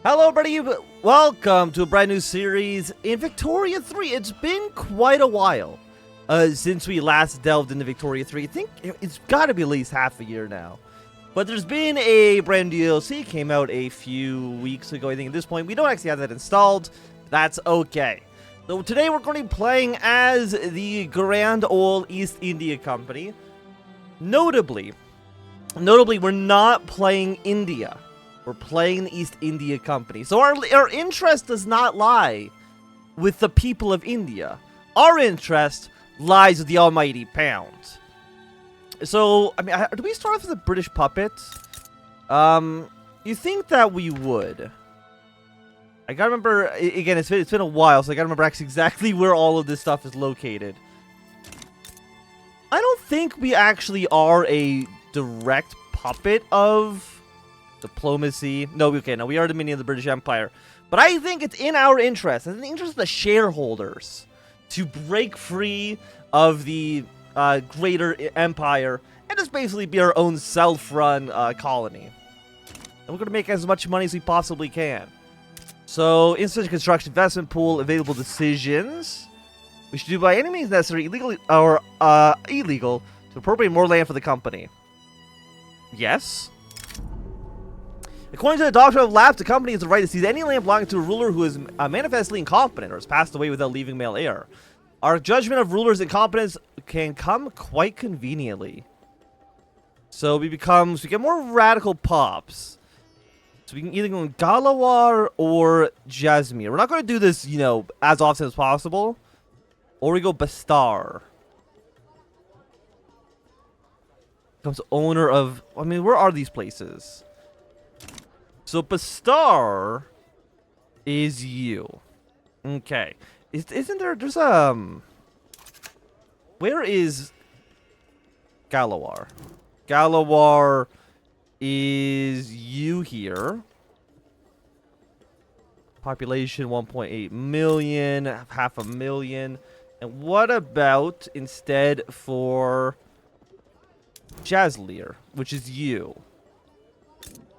Hello everybody, welcome to a brand new series in Victoria 3. It's been quite a while since we last delved into Victoria 3. I think it's got to be at least half a year now. But there's been a brand new DLC, came out a few weeks ago. I think at this point we don't actually have that installed. That's okay. So today we're going to be playing as the Grand Ole East India Company. Notably, we're not playing India. We're playing the East India Company. So our interest does not lie with the people of India. Our interest lies with the almighty pound. So, I mean, do we start off with a British puppet? You think that we would. I gotta remember, again, it's been a while, so I gotta remember actually exactly where all of this stuff is located. I don't think we actually are a direct puppet of diplomacy. No, we are the minion of the British Empire. But I think it's in our interest, it's in the interest of the shareholders, to break free of the greater empire and just basically be our own self-run colony. And we're going to make as much money as we possibly can. So, instant construction investment pool, available decisions. We should do by any means necessary, illegal to appropriate more land for the company. Yes. According to the Doctrine of Lapse, the company has the right to seize any land belonging to a ruler who is manifestly incompetent or has passed away without leaving male heir. Our judgment of rulers' incompetence can come quite conveniently. So we get more radical pops. So we can either go in Galawar or Jasmir. We're not going to do this, you know, as often as possible. Or we go Bastar. Becomes owner of... I mean, where are these places? So Bastar is you. Okay. Isn't there... There's where is Galawar? Galawar is you here. Population 1.8 million, half a million. And what about instead for Jaslir, which is you?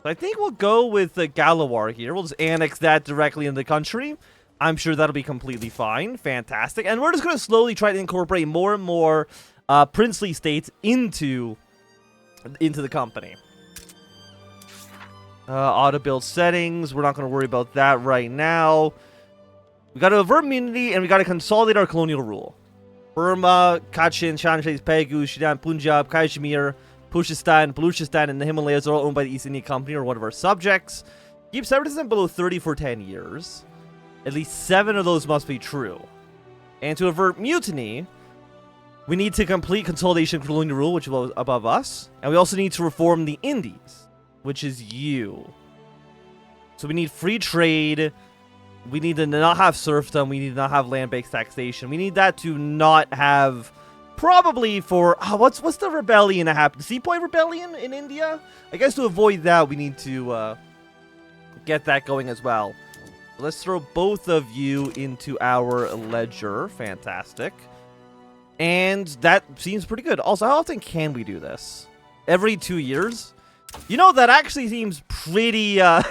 So I think we'll go with the Galawar here. We'll just annex that directly in the country. I'm sure that'll be completely fine. Fantastic. And we're just going to slowly try to incorporate more and more princely states into the company. Auto build settings. We're not going to worry about that right now. We got to avert immunity, and we got to consolidate our colonial rule. Burma, Kachin, Shanxi, Pegu, Shidan, Punjab, Kashmir, Pushistan, Baluchistan, and the Himalayas are all owned by the East India Company or one of our subjects. Keep separatism below 30 for 10 years. At least 7 of those must be true. And to avert mutiny, we need to complete consolidation colonial rule, which is above us. And we also need to reform the Indies, which is you. So we need free trade. We need to not have serfdom. We need to not have land-based taxation. We need that to not have... Probably for... what's the rebellion that happened? The Sepoy Rebellion in India? I guess to avoid that, we need to get that going as well. Let's throw both of you into our ledger. Fantastic. And that seems pretty good. Also, how often can we do this? Every 2 years? You know, that actually seems pretty... that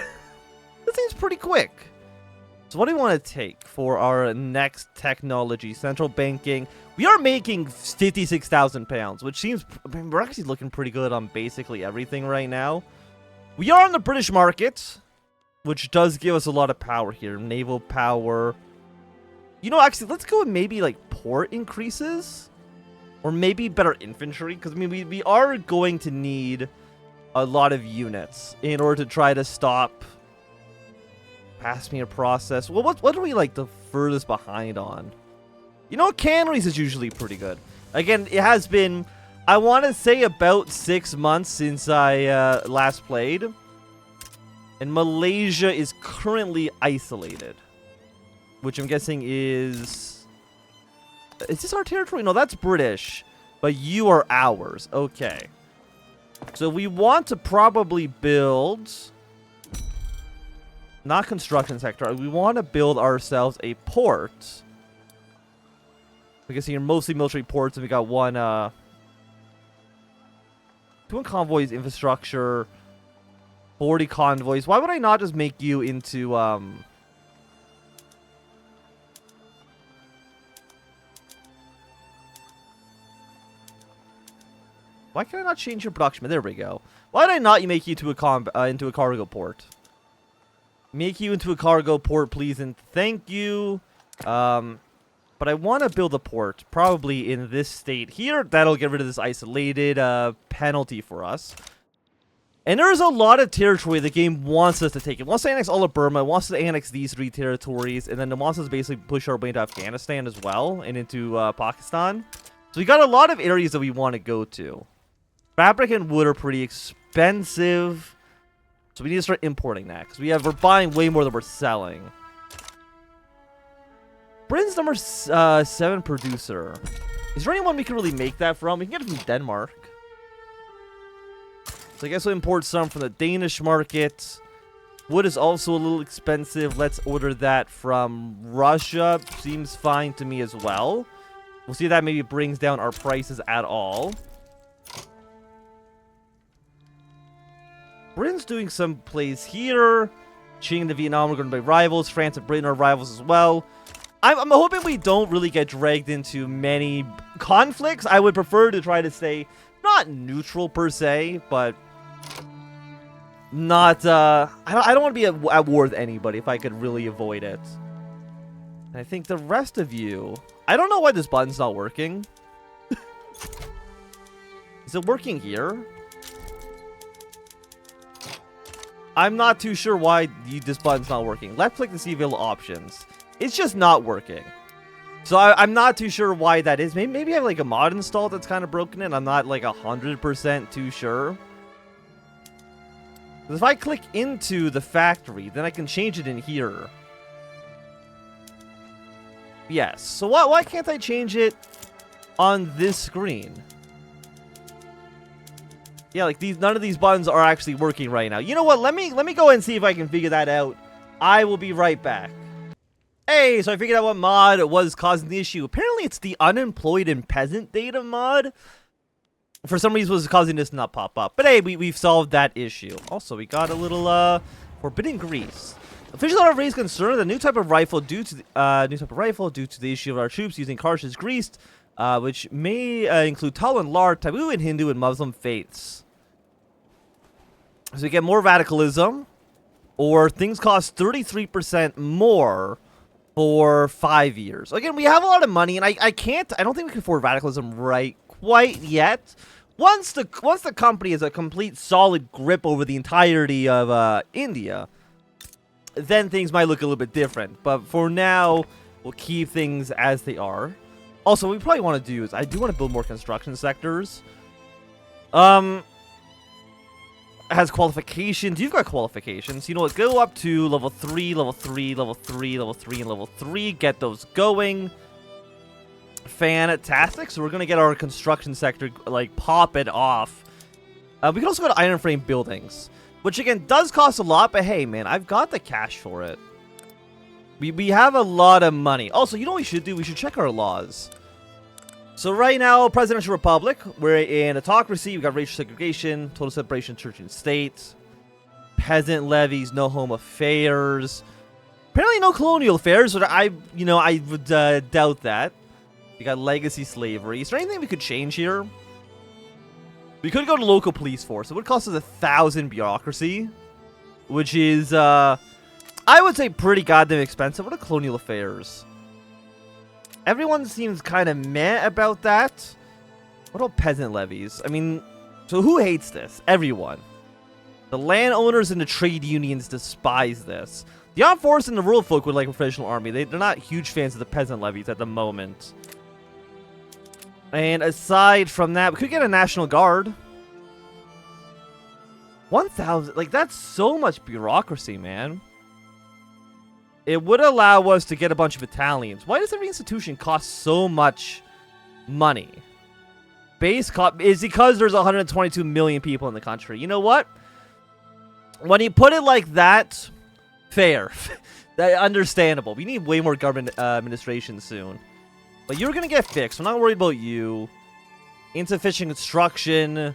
seems pretty quick. So what do we want to take for our next technology? Central banking. We are making £56,000, which seems... I mean, we're actually looking pretty good on basically everything right now. We are on the British market, which does give us a lot of power here. Naval power. You know, actually, let's go with maybe, like, port increases. Or maybe better infantry. Because, I mean, we are going to need a lot of units in order to try to stop... Pass me a process. Well, what are we, like, the furthest behind on? You know, canneries is usually pretty good. Again, it has been, I want to say, about 6 months since I last played. And Malaysia is currently isolated. Which I'm guessing is... Is this our territory? No, that's British. But you are ours. Okay. So we want to probably build... Not construction sector. We want to build ourselves a port. I guess you're mostly military ports, and we got one, 2 convoys, infrastructure, 40 convoys. Why would I not just make you into, Why can I not change your production? There we go. Why did I not make you to into a cargo port? Make you into a cargo port, please, and thank you. But I want to build a port, probably in this state here. That'll get rid of this isolated penalty for us. And there's a lot of territory the game wants us to take. It wants to annex all of Burma. It wants to annex these 3 territories. And then it wants us to basically push our way into Afghanistan as well. And into Pakistan. So we got a lot of areas that we want to go to. Fabric and wood are pretty expensive. So we need to start importing that. Because we're buying way more than we're selling. Britain's number 7 producer. Is there anyone we can really make that from? We can get it from Denmark. So I guess we'll import some from the Danish market. Wood is also a little expensive. Let's order that from Russia. Seems fine to me as well. We'll see if that maybe brings down our prices at all. Britain's doing some plays here. Qing and Vietnam are going to be rivals. France and Britain are rivals as well. I'm hoping we don't really get dragged into many conflicts. I would prefer to try to stay not neutral per se, but not, I don't want to be at war with anybody if I could really avoid it. And I think the rest of you, I don't know why this button's not working. Is it working here? I'm not too sure why this button's not working. Left click to see available options. It's just not working. So I'm not too sure why that is. Maybe I have like a mod installed that's kind of broken it. I'm not like 100% too sure. If I click into the factory, then I can change it in here. Yes. So why can't I change it on this screen? Yeah, like none of these buttons are actually working right now. You know what? Let me go and see if I can figure that out. I will be right back. Hey, so I figured out what mod was causing the issue. Apparently, it's the unemployed and peasant data mod. For some reason, was causing this to not pop up. But hey, we've solved that issue. Also, we got a little forbidden grease. Officials are raised concern that a new type of rifle due to the issue of our troops using cartridge greased, which may include Tal and Lard, Taboo and Hindu and Muslim faiths. So we get more radicalism, or things cost 33% more. For 5 years. Again, we have a lot of money, and I don't think we can afford radicalism quite yet. Once the company has a complete solid grip over the entirety of India, then things might look a little bit different. But for now, we'll keep things as they are. Also, what we probably want to do is I do want to build more construction sectors. Has qualifications. You've got qualifications. You know what? Go up to level 3, level 3, level 3, level 3, and level 3. Get those going. Fantastic. So we're going to get our construction sector, like, pop it off. We can also go to iron frame buildings, which, again, does cost a lot. But, hey, man, I've got the cash for it. We have a lot of money. Also, you know what we should do? We should check our laws. So right now, Presidential Republic, we're in autocracy, we've got racial segregation, total separation of church and state, peasant levies, no home affairs, apparently no colonial affairs, but I would doubt that. We got legacy slavery. Is there anything we could change here? We could go to local police force. It would cost us 1,000 bureaucracy, which is, I would say pretty goddamn expensive. What are colonial affairs? Everyone seems kind of meh about that. What about peasant levies? I mean, so who hates this? Everyone. The landowners and the trade unions despise this. The armed force and the rural folk would like a professional army. They're not huge fans of the peasant levies at the moment. And aside from that, we could get a National Guard. 1,000. Like, that's so much bureaucracy, man. It would allow us to get a bunch of battalions. Why does every institution cost so much money? Base cost is because there's 122 million people in the country. You know what? When you put it like that, fair. Understandable. We need way more government administration soon. But you're going to get fixed. I'm not worried about you. Insufficient construction.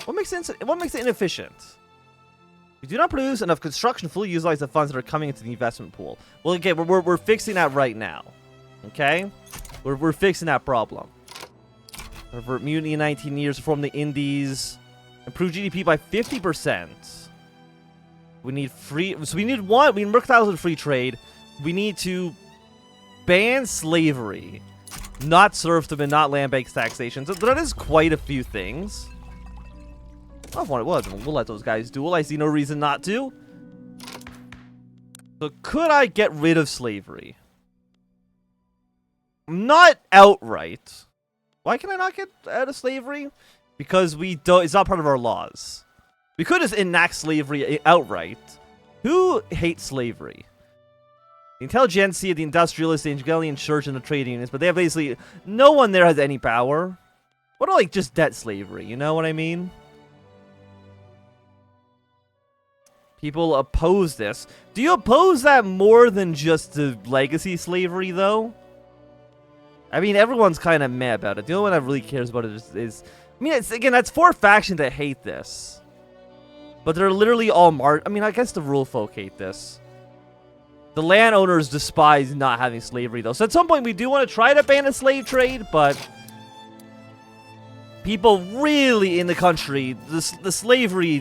What makes it inefficient? We do not produce enough construction to fully utilize the funds that are coming into the investment pool. Well, okay, we're fixing that right now. Okay? We're fixing that problem. Revert mutiny in 19 years, reform the Indies, improve GDP by 50%. We need free... So we need one... We need mercantile and free trade. We need to ban slavery. Not serfdom and not land-based taxation. So that is quite a few things. I want it was. We'll let those guys duel. I see no reason not to. So could I get rid of slavery? Not outright. Why can I not get out of slavery? Because we don't. It's not part of our laws. We could just enact slavery outright. Who hates slavery? The intelligentsia, the industrialists, the Angelian church, and the trade unions, but they have basically no one there has any power. What about like just debt slavery? You know what I mean? People oppose this. Do you oppose that more than just the legacy slavery, though? I mean, everyone's kind of mad about it. The only one that really cares about it is I mean, again, that's 4 factions that hate this. But they're literally all I mean, I guess the rural folk hate this. The landowners despise not having slavery, though. So at some point, we do want to try to ban a slave trade, but people really in the country, the slavery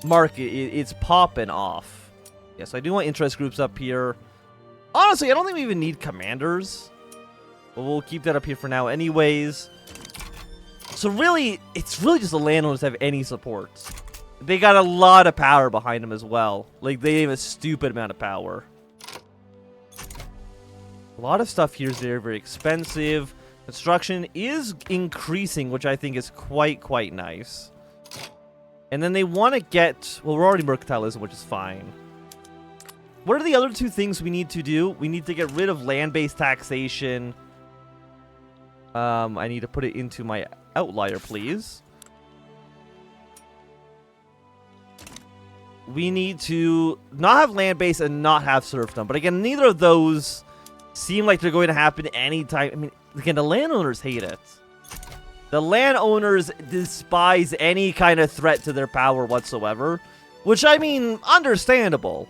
market, it's popping off. Yes, I do want interest groups up here. Honestly, I don't think we even need commanders. But we'll keep that up here for now anyways. So really, it's really just the landowners that have any support. They got a lot of power behind them as well. Like, they have a stupid amount of power. A lot of stuff here is very, very expensive. Construction is increasing, which I think is quite nice. And then they want to get... Well, we're already mercantilism, which is fine. What are the other 2 things we need to do? We need to get rid of land-based taxation. I need to put it into my outlier, please. We need to not have land-based and not have serfdom. But again, neither of those seem like they're going to happen anytime. I mean, again, the landowners hate it. The landowners despise any kind of threat to their power whatsoever. Which, I mean, understandable.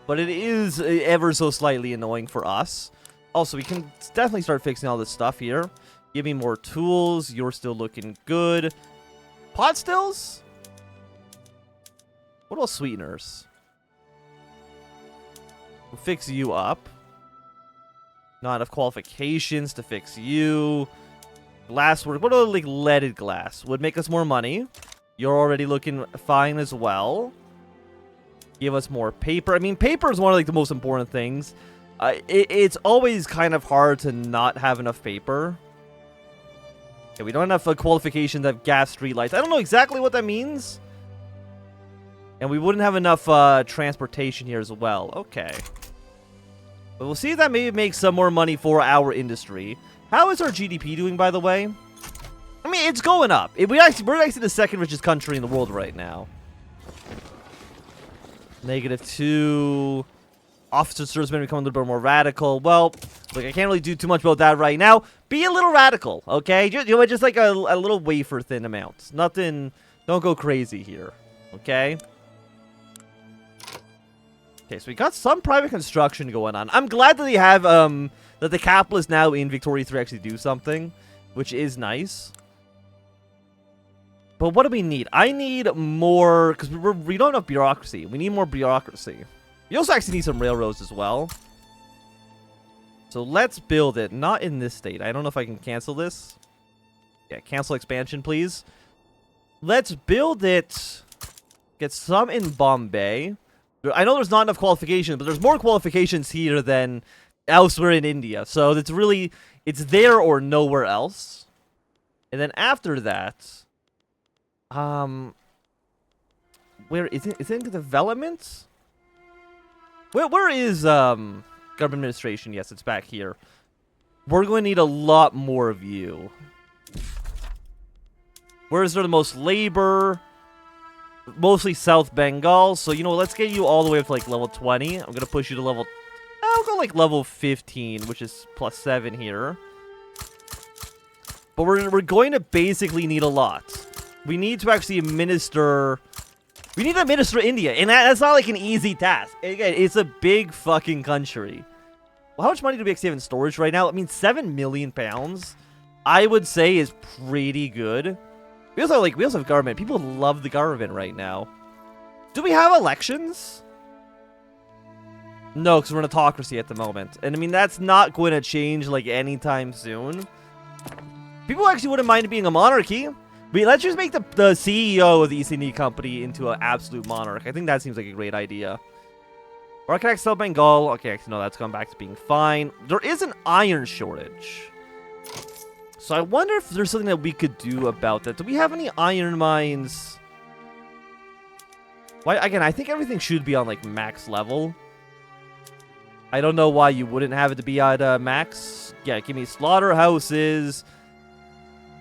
But it is ever so slightly annoying for us. Also, we can definitely start fixing all this stuff here. Give me more tools. You're still looking good. Pot stills? What about sweeteners? We'll fix you up. Not enough qualifications to fix you. Glasswork. What about like leaded glass? Would make us more money. You're already looking fine as well. Give us more paper. I mean, paper is one of like the most important things. It's always kind of hard to not have enough paper. Okay, we don't have enough qualifications to have gas streetlights. I don't know exactly what that means. And we wouldn't have enough transportation here as well. Okay. But we'll see if that maybe makes some more money for our industry. How is our GDP doing, by the way? I mean, it's going up. We're actually the 2nd richest country in the world right now. -2. Officer servicemen become a little bit more radical. Well, look, I can't really do too much about that right now. Be a little radical, okay? Just like a little wafer thin amount. Nothing. Don't go crazy here, okay? Okay, so we got some private construction going on. I'm glad that they have that the capitalists now in Vic3 actually do something, which is nice. But what do we need? I need more, because we don't have bureaucracy. We need more bureaucracy. We also actually need some railroads as well. So let's build it. Not in this state. I don't know if I can cancel this. Yeah, cancel expansion, please. Let's build it. Get some in Bombay. I know there's not enough qualifications, but there's more qualifications here than elsewhere in India. So it's really, it's there or nowhere else. And then after that, where is it? Is it in development? Where is government administration? Yes, it's back here. We're going to need a lot more of you. Where is there the most labor? Mostly South Bengal. So, you know, let's get you all the way up to, like, level 20. I'm going to push you to level... I'll go, like, level 15, which is +7 here. But we're going to basically need a lot. We need to actually administer... We need to administer India, and that's not like an easy task. Again, it's a big fucking country. Well, how much money do we actually have in storage right now? I mean, 7 million pounds, I would say, is pretty good. We also have government. People love the government right now. Do we have elections? No, because we're an autocracy at the moment. And I mean, that's not going to change like anytime soon. People actually wouldn't mind being a monarchy. But let's just make the CEO of the ECD company into an absolute monarch. I think that seems like a great idea. Architect South Bengal. Okay, actually, no, that's gone back to being fine. There is an iron shortage. So I wonder if there's something that we could do about that. Do we have any iron mines? Why, again, I think everything should be on, like, max level. I don't know why you wouldn't have it to be at max. Yeah, give me slaughterhouses.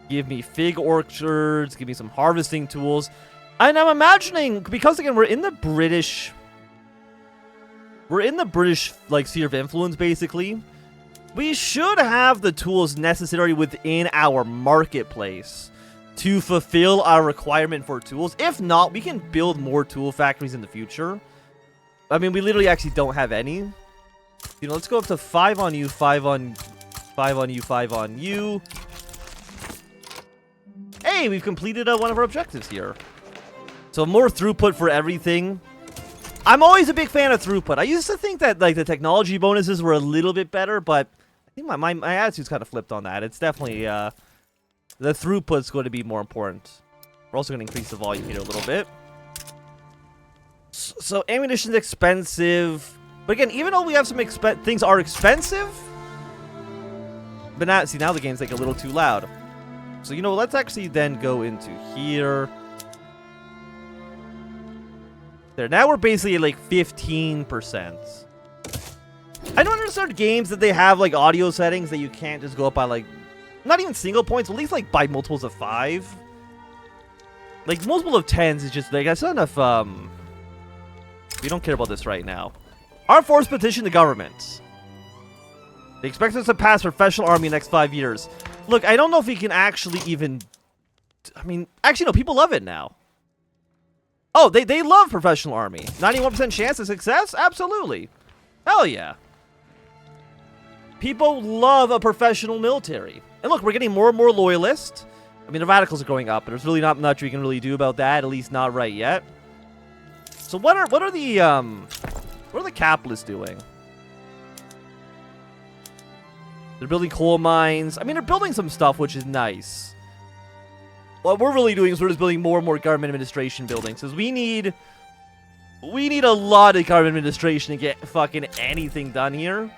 Give me fig orchards. Give me some harvesting tools. And I'm imagining, because, again, we're in the British, like, sphere of influence, basically. We should have the tools necessary within our marketplace to fulfill our requirement for tools. If not, we can build more tool factories in the future. I mean, we literally actually don't have any. You know, let's go up to 5 on you, 5 on you, 5 on you. Hey, we've completed one of our objectives here. So more throughput for everything. I'm always a big fan of throughput. I used to think that like the technology bonuses were a little bit better, but I think my attitude's kind of flipped on that. It's definitely the throughput's going to be more important. We're also going to increase the volume here a little bit. So ammunition's expensive, but again, even though we have some things are expensive, but now see now the game's like a little too loud. So, you know, let's actually then go into here. There, now we're basically at like 15%. I don't understand games that they have like audio settings that you can't just go up by like, not even single points, at least like by multiples of 5. Like multiple of 10s is just like, that's not enough, we don't care about this right now. Our force petition the government. They expect us to pass professional army in the next 5 years. Look, I don't know if we can actually even... I mean, actually, no, people love it now. Oh, they love professional army. 91% chance of success? Absolutely. Hell yeah. People love a professional military. And look, we're getting more and more loyalists. I mean, the radicals are going up, but there's really not much we can really do about that, at least not right yet. So what are the capitalists doing? They're building coal mines. I mean, they're building some stuff, which is nice. What we're really doing is we're just building more and more government administration buildings. Because we need a lot of government administration to get fucking anything done here.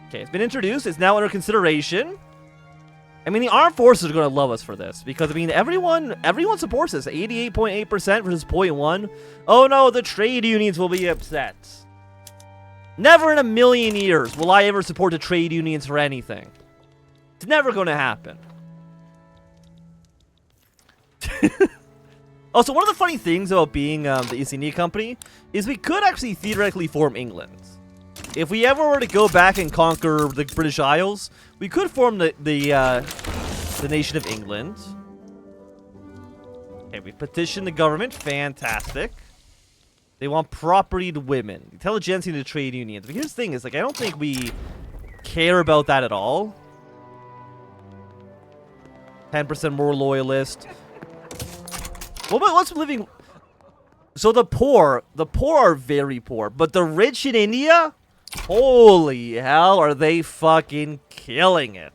Okay, it's been introduced. It's now under consideration. I mean, the armed forces are going to love us for this. Because, I mean, everyone supports this. 88.8% versus 0.1. Oh, no, the trade unions will be upset. Never in a million years will I ever support the trade unions for anything. It's never going to happen. Also, one of the funny things about being the East India Company is we could actually theoretically form England. If we ever were to go back and conquer the British Isles, we could form the nation of England. Okay, we petitioned the government. Fantastic. They want propertied women. Intelligentsia to trade unions. But here's the thing is, like, I don't think we care about that at all. 10% more loyalist. What about what's living? So the poor are very poor. But the rich in India, holy hell, are they fucking killing it.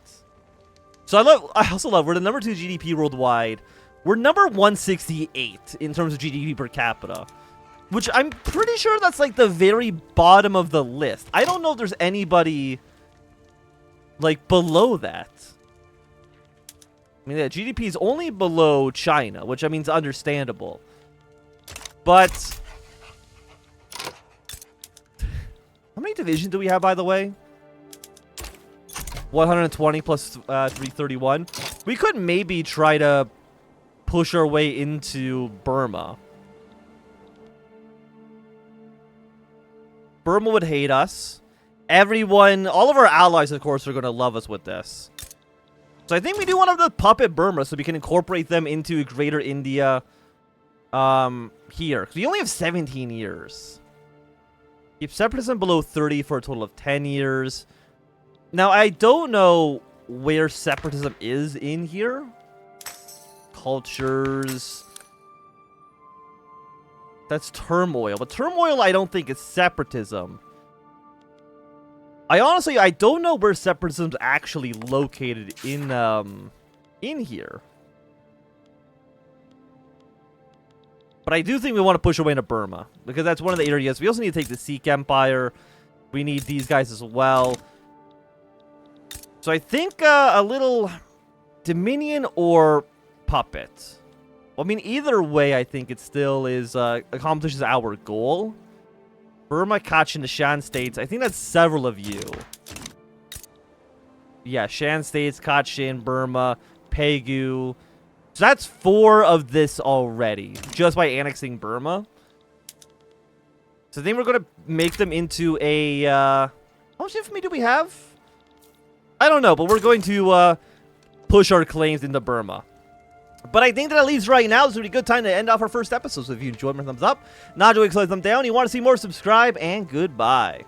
So I also love, we're the number 2 GDP worldwide. We're number 168 in terms of GDP per capita. Which I'm pretty sure that's like the very bottom of the list. I don't know if there's anybody like below that. I mean, yeah, GDP is only below China, which I mean is understandable. But how many divisions do we have, by the way? 120 plus 331. We could maybe try to push our way into Burma. Burma would hate us. Everyone, all of our allies, of course, are going to love us with this. So I think we do one of the puppet Burma so we can incorporate them into Greater India here. Because we only have 17 years. Keep separatism below 30 for a total of 10 years. Now, I don't know where separatism is in here. Cultures. That's turmoil. But turmoil, I don't think is separatism. I don't know where separatism's actually located in here. But I do think we want to push away into Burma, because that's one of the areas. We also need to take the Sikh Empire. We need these guys as well. So I think a little Dominion or Puppet. Well, I mean, either way, I think it still is accomplishes our goal. Burma, Kachin, the Shan states. I think that's several of you. Yeah, Shan states, Kachin, Burma, Pegu. So that's 4 of this already, just by annexing Burma. So I think we're going to make them into a... how much infamy do we have? I don't know, but we're going to push our claims into Burma. But I think that at least right now, this would be a good time to end off our first episode. So if you enjoyed, thumbs up. Not enjoying, thumbs down. You want to see more, subscribe, and goodbye.